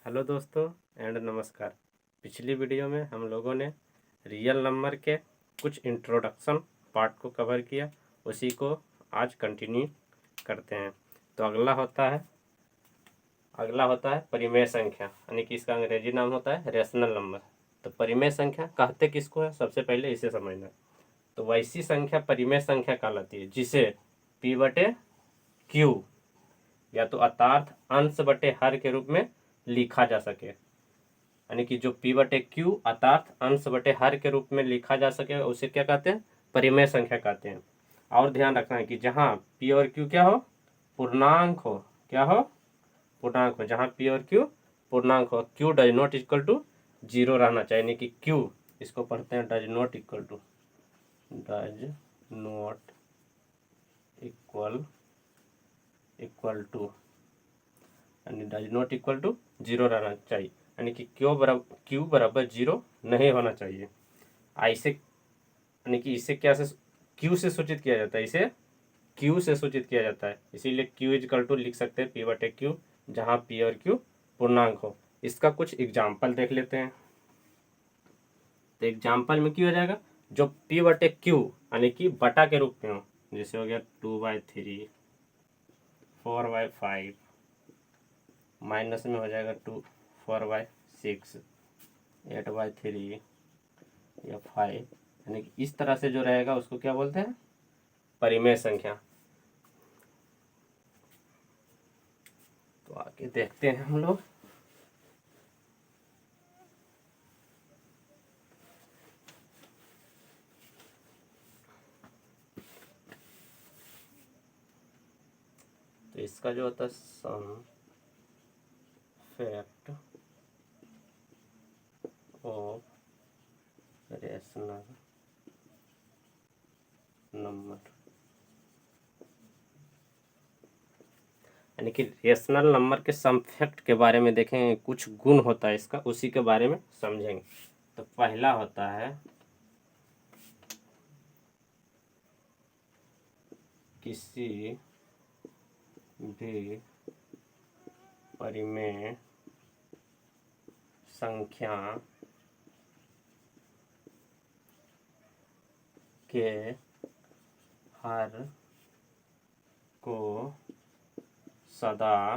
Hello दोस्तों and नमस्कार। पिछली वीडियो में हम लोगों ने रियल नंबर के कुछ इंट्रोडक्शन पार्ट को कवर किया, उसी को आज कंटिन्यू करते हैं। तो अगला होता है परिमेय संख्या, यानी कि इसका अंग्रेजी नाम होता है रेशनल नंबर। तो परिमेय संख्या कहते किसको है, सबसे पहले इसे समझना। तो वैसी संख्या परिमेय संख्या कहलाती है जिसे पी बटे क्यू या तो अतार्थ अंश बटे हर के रूप में लिखा जा सके, यानी कि जो पी बटे क्यू अतार्थ अंश बटे हर के रूप में लिखा जा सके उसे क्या कहते हैं, परिमेय संख्या कहते हैं। और ध्यान रखना है कि जहाँ पी और क्यू क्या हो, पूर्णांक हो, क्या हो, पूर्णांक हो। जहाँ पी और क्यू पूर्णांक हो, Q does not equal to zero रहना चाहिए, यानी कि क्यू इसको पढ़ते हैं डज नॉट इक्वल टू यानी does not equal to zero रहना चाहिए, यानी कि क्यू बराबर जीरो नहीं होना चाहिए। ऐसे यानी कि इसे क्या से क्यू से सूचित किया जाता है, इसे क्यू से सूचित किया जाता है, इसीलिए क्यू इक्वल टू लिख सकते हैं पी बटे क्यू, जहाँ पी और क्यू पूर्णांक हो। इसका कुछ एग्जाम्पल देख लेते हैं। तो एग्जाम्पल में क्या हो जाएगा, जो पी बटे क्यू यानी कि बटा के रूप में हो, जैसे हो गया 2/3, 4/5, माइनस में हो जाएगा 4/6, 8/3 या 5, यानी कि इस तरह से जो रहेगा उसको क्या बोलते हैं, परिमेय संख्या। तो आगे देखते हैं हम लोग। तो इसका जो होता है सम फैक्ट ऑफ रेशनल नंबर, यानी कि रेशनल नंबर के सम फैक्ट के बारे में देखेंगे, कुछ गुण होता है इसका, उसी के बारे में समझेंगे। तो पहला होता है किसी भी परिमेय संख्या के हर को सदा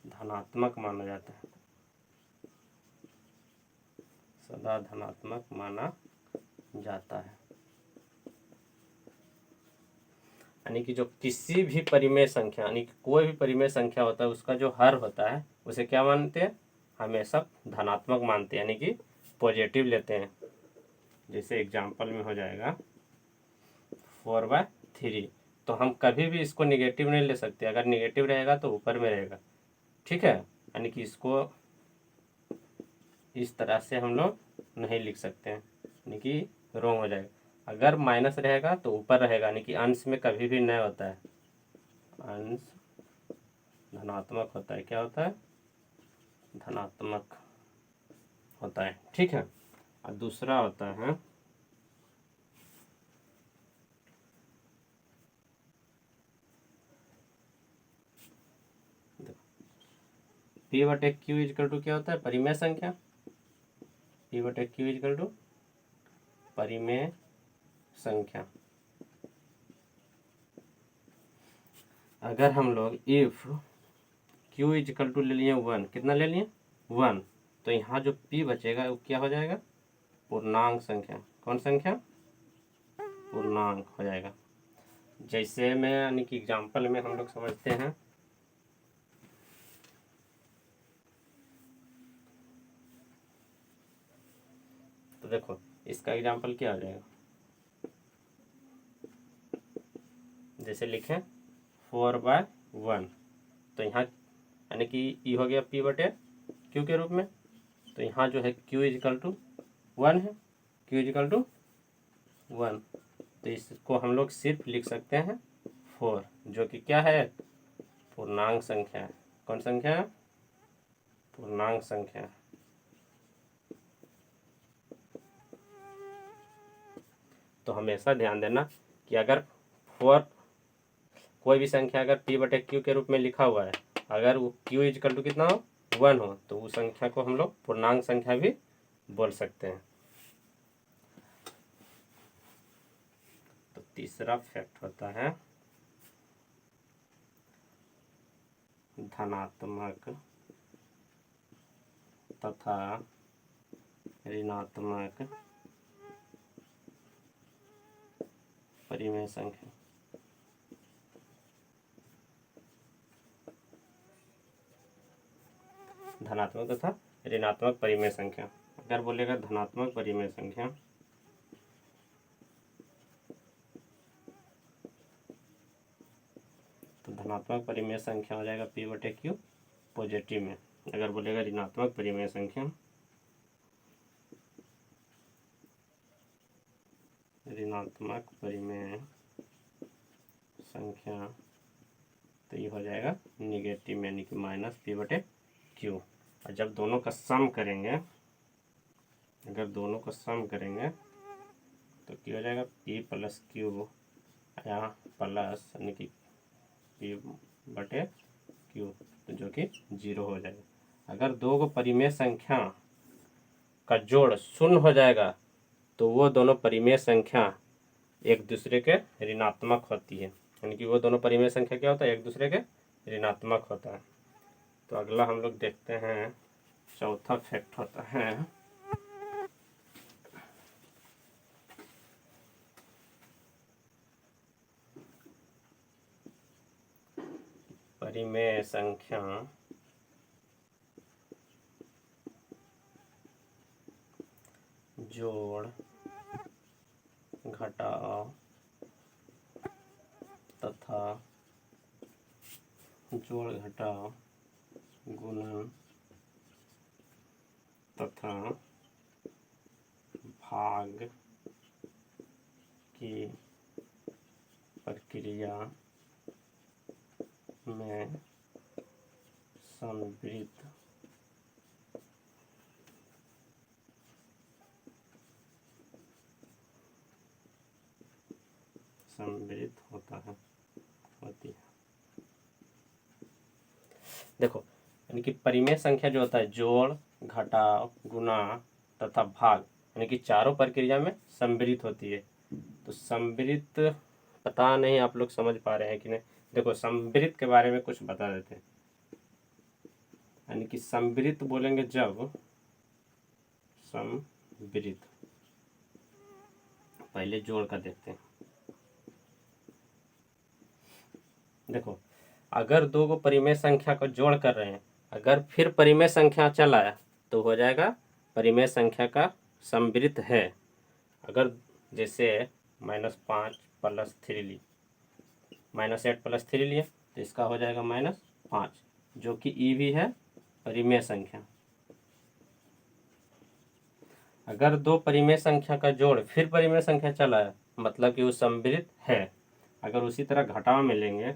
धनात्मक माना जाता है, सदा धनात्मक माना जाता है। यानी कि जो किसी भी परिमेय संख्या, यानी कि कोई भी परिमेय संख्या होता है, उसका जो हर होता है उसे क्या मानते हैं, हमेशा धनात्मक मानते हैं, यानी कि पॉजिटिव लेते हैं। जैसे एग्जाम्पल में हो जाएगा 4/3, तो हम कभी भी इसको निगेटिव नहीं ले सकते, अगर निगेटिव रहेगा तो ऊपर में रहेगा, ठीक है। यानी कि इसको इस तरह से हम लोग नहीं लिख सकते हैं, यानी कि रॉन्ग हो जाएगा। अगर माइनस रहेगा तो ऊपर रहेगा, यानी कि अंश में कभी भी नहीं होता है, अंश धनात्मक होता है, क्या होता है, धनात्मक होता है, ठीक है। और दूसरा होता है पी बटे क्यू इजकल टू क्या होता है, परिमेय संख्या, पी बटे क्यू इजकल टू परिमेय संख्या। अगर हम लोग इफ क्यू इजकल टू ले लिए 1, कितना ले लिए 1, तो यहाँ जो p बचेगा वो क्या हो जाएगा, पूर्णांक संख्या। कौन संख्या, पूर्णांक हो जाएगा। जैसे में यानी कि एग्जाम्पल में हम लोग समझते हैं, तो देखो इसका एग्जाम्पल क्या हो जाएगा, जैसे लिखें 4/1, तो यहाँ यानी कि ई हो गया p बटे क्यू के रूप में, तो यहाँ जो है q इजिकल टू 1 है, q इजिकल टू 1, तो इसको हम लोग सिर्फ लिख सकते हैं 4, जो कि क्या है, पूर्णांक संख्या है। कौन संख्या है, पूर्णांक संख्या। तो हमेशा ध्यान देना कि अगर 4 कोई भी संख्या अगर p बटे क्यू के रूप में लिखा हुआ है, अगर वो q इजकल टू कितना हो 1 हो तो उस संख्या को हम लोग पूर्णांक संख्या भी बोल सकते हैं। तो तीसरा फैक्ट होता है धनात्मक तथा ऋणात्मक परिमेय संख्या। धनात्मक तथा ऋणात्मक परिमेय संख्या। अगर बोलेगा धनात्मक परिमेय संख्या तो धनात्मक परिमेय संख्या हो जाएगा P/Q पॉजिटिव में। अगर बोलेगा ऋणात्मक परिमेय संख्या ऋणात्मक परिमेय संख्या तो ये हो जाएगा निगेटिव यानी कि -P/Q। और जब दोनों का सम करेंगे, अगर दोनों का सम करेंगे तो क्या हो जाएगा P+Q यहाँ प्लस यानी कि P/Q तो जो कि 0 हो जाएगा। अगर दो को परिमेय संख्या का जोड़ शून्य हो जाएगा तो वो दोनों परिमेय संख्या एक दूसरे के ऋणात्मक होती है, यानी कि वो दोनों परिमेय संख्या क्या होता है, एक दूसरे के ऋणात्मक होता है। तो अगला हम लोग देखते हैं, चौथा फैक्ट होता है परिमेय संख्या जोड़ घटाव तथा जोड़ घटाव गुणन तथा भाग की प्रक्रिया में सम्मिलित होती है। देखो यानी कि परिमेय संख्या जो होता है जोड़ घटाव गुणा तथा भाग यानी कि चारों प्रक्रिया में सम्मिलित होती है। तो सम्मिलित पता नहीं आप लोग समझ पा रहे हैं कि नहीं। देखो सम्मिलित के बारे में कुछ बता देते हैं। यानी कि सम्मिलित बोलेंगे जब सम्मिलित, पहले जोड़ का देखते हैं। देखो अगर दो को परिमेय संख्या को जोड़ कर रहे हैं, अगर फिर परिमेय संख्या चला है तो हो जाएगा परिमेय संख्या का सम्मिलित है। अगर जैसे -5 + 3 ली, -8 + 3 लिए तो इसका हो जाएगा -5 जो कि ई भी है परिमेय संख्या। अगर दो परिमेय संख्या का जोड़ फिर परिमेय संख्या चला है मतलब कि वो सम्मिलित है। अगर उसी तरह घटाव में लेंगे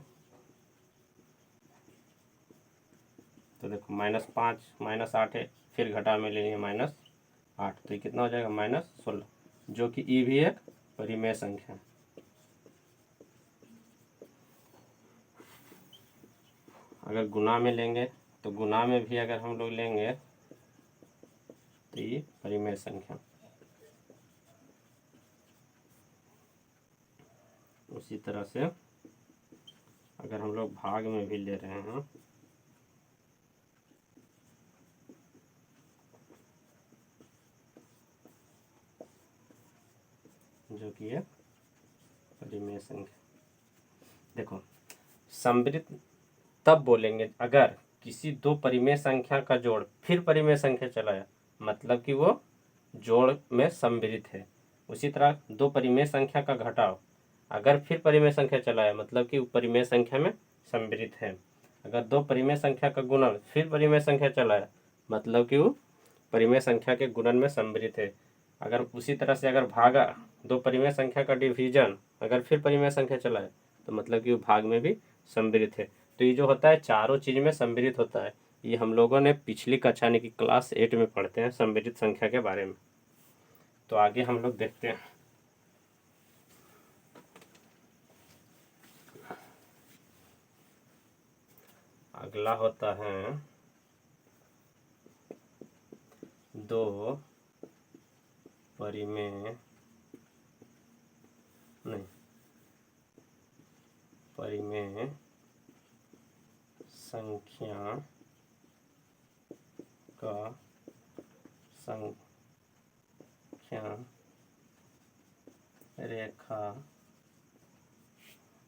तो देखो -5 -8 है, फिर घटाव में लेंगे -8 तो ये कितना हो जाएगा -16 जो कि ई भी एक परिमेय संख्या। अगर गुणा में लेंगे तो गुणा में भी अगर हम लोग लेंगे तो ये परिमेय संख्या। उसी तरह से अगर हम लोग भाग में भी ले रहे हैं जो कि है परिमेय संख्या। देखो सम्मिलित तब बोलेंगे अगर किसी दो परिमेय संख्या का जोड़ फिर परिमेय संख्या चलाया मतलब कि वो जोड़ में सम्मिलित है। उसी तरह दो परिमेय संख्या का घटाव अगर फिर परिमेय संख्या चलाया मतलब कि वो परिमेय संख्या में सम्मिलित है। अगर दो परिमेय संख्या का गुणन फिर परिमेय संख्या चलाया मतलब कि वो परिमेय संख्या के गुणन में सम्मिलित है। अगर उसी तरह से अगर भागा दो परिमेय संख्या का डिवीजन अगर फिर परिमेय संख्या चलाए तो मतलब कि वो भाग में भी सम्मिलित है। तो ये जो होता है चारों चीज में सम्मिलित होता है। ये हम लोगों ने पिछली कक्षा यानी कि क्लास 8 में पढ़ते हैं सम्मिलित संख्या के बारे में। तो आगे हम लोग देखते हैं। अगला होता है दो परिमेय नहीं परिमेय संख्या का संख्या रेखा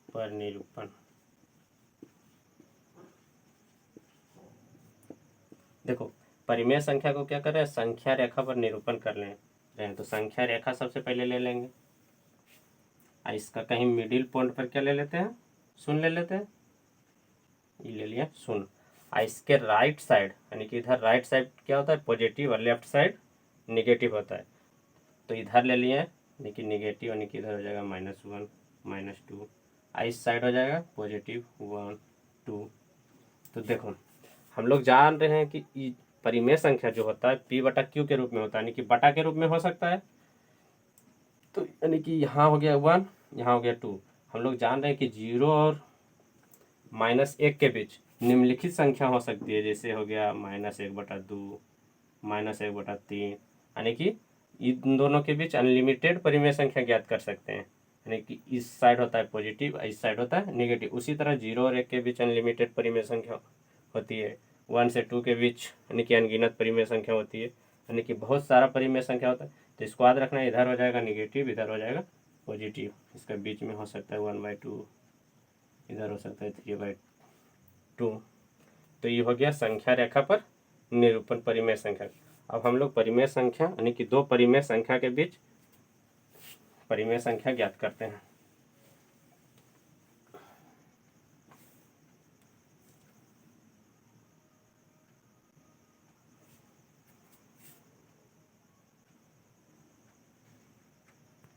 पर निरूपण। देखो परिमेय संख्या को क्या कर रहे हैं, संख्या रेखा पर निरूपण कर रहे हैं। तो संख्या रेखा सबसे पहले ले लेंगे, इसका कहीं मिडिल पॉइंट पर क्या ले लेते हैं, शून्य ले लेते हैं, ये ले लिया शून्य। इसके राइट साइड यानी कि इधर राइट साइड क्या होता है पॉजिटिव और लेफ्ट साइड निगेटिव होता है, तो इधर ले लिए यानी कि निगेटिव यानी कि इधर हो जाएगा -1 -2, इस साइड हो जाएगा पॉजिटिव 1 2। तो देखो हम लोग जान रहे हैं कि परिमेय संख्या जो होता है P/Q के रूप में होता है, यानी कि बटा के रूप में हो सकता है। तो यानी कि यहाँ हो गया 1, यहाँ हो गया 2। हम लोग जान रहे हैं कि 0 और -1 के बीच निम्नलिखित संख्या हो सकती है, जैसे हो गया -1/2 -1/3, यानी कि इन दोनों के बीच अनलिमिटेड परिमेय संख्या ज्ञात कर सकते हैं। यानी कि इस साइड होता है पॉजिटिव, इस साइड होता है नेगेटिव। उसी तरह 0 और 1 के बीच अनलिमिटेड परिमेय संख्या होती है, 1 से 2 के बीच यानी कि अनगिनत परिमेय संख्या होती है, यानी कि बहुत सारा परिमेय संख्या होता है। तो इसको याद रखना, इधर हो जाएगा निगेटिव, इधर हो जाएगा पॉजिटिव, इसका बीच में हो सकता है 1/2, इधर हो सकता है 3/2। तो ये हो गया संख्या रेखा पर निरूपण परिमेय संख्या। अब हम लोग परिमेय संख्या यानी कि दो परिमेय संख्या के बीच परिमेय संख्या ज्ञात करते हैं।